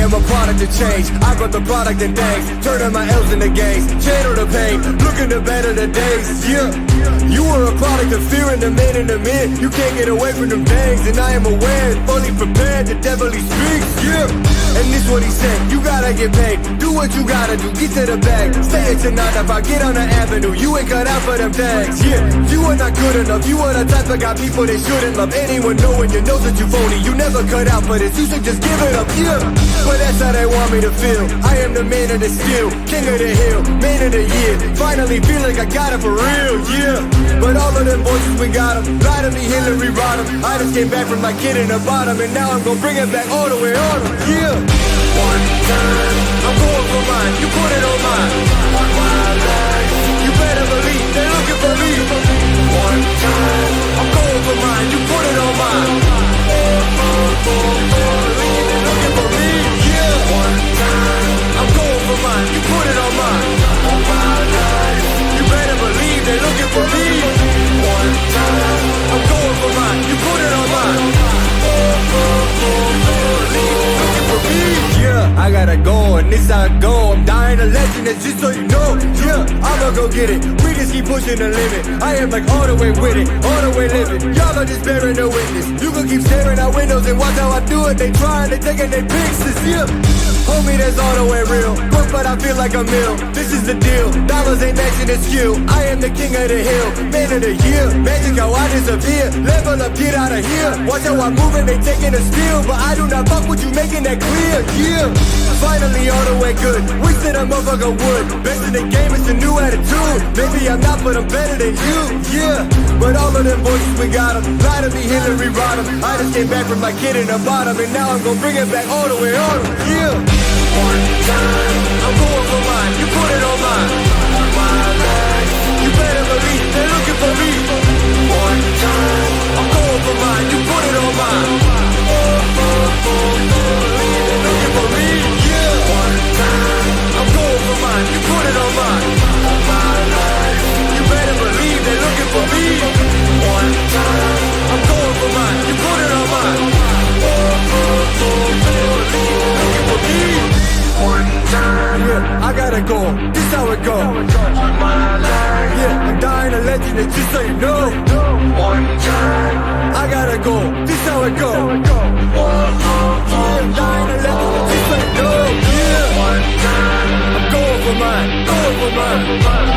am a product of change. I brought the product and things, turning my L's into gains. Channel the pain, looking to better the days. Yeah, you were a product of fear and the man in the mirror. You can't get away from them things, and I am aware, fully prepared. The devil he speaks. Yeah, and this what he said. You gotta get paid. Do what you gotta do. Get to the bag. Stay at your 9 to 5. Get on the avenue. You ain't cut out for them tags. Yeah, you are not good enough. You are the type of got people that shouldn't love anyone knowing you know that you phony. You never cut out for this. You should just give it up. Yeah, but that's how they want me to feel. I am the man of the skill, king of the hill, man of the year. Finally feel like I got it for real. Yeah, but all of them voices we got them. Lie to me, Hillary Rodham. I just came back from my kid in the bottom, and now I'm gonna bring it back all the way on them. Yeah, one time I'm going for mine. You put it on mine. On my life, you better believe they're looking for me. One time I'm going for mine. You put it on mine. They're looking for me. Yeah, one time I'm going for mine. You put it on mine. On my life, you better believe they're looking for me. One time I'm going for mine. You put it on mine. Looking for me. Yeah, I gotta go, and this how I go. I'm dying a legend, it's just so you know. Yeah, I'ma go get it. We just keep pushing the limit. I am like all the way with it, all the way living. Y'all are just bearing the witness. You can keep staring out windows and watch how I do it. They trying, they taking their pictures. Yeah, homie, that's all the way real. Work, but I feel like a meal. This is the deal. Dollars ain't matching the skill. I am the king of the hill, man of the year. Magic how I disappear. Level up, get out of here. Watch how I'm moving, they taking a steal. But I do not fuck with you, making that clear. Yeah, finally all the way good. Wish that a motherfucker would. Best in the game, it's a new attitude. Maybe I'm not, but I'm better than you. Yeah, but all of them voices we got them. Lie to me, Hillary Rodham. I just came back from my kid in the bottom, and now I'm gonna bring it back all the way on them. Yeah, one time I'm going for mine. You put it on mine. On my life, you better believe they're looking for me. One time I'm going for mine. You put it on mine. They're looking for me. Yeah, one time I'm going for mine. You put it on mine. On my life, you better believe they're looking for me. One time I'm going for mine. You put it on mine. Looking for me. One time. Yeah, I gotta go. This how it go. On my life. Yeah, I'm dying a legend, it's just so you know. One time. I gotta go. This how it go. I'm dying a legend, it's just so you know. Yeah, one time. I'm going for mine. Going for mine.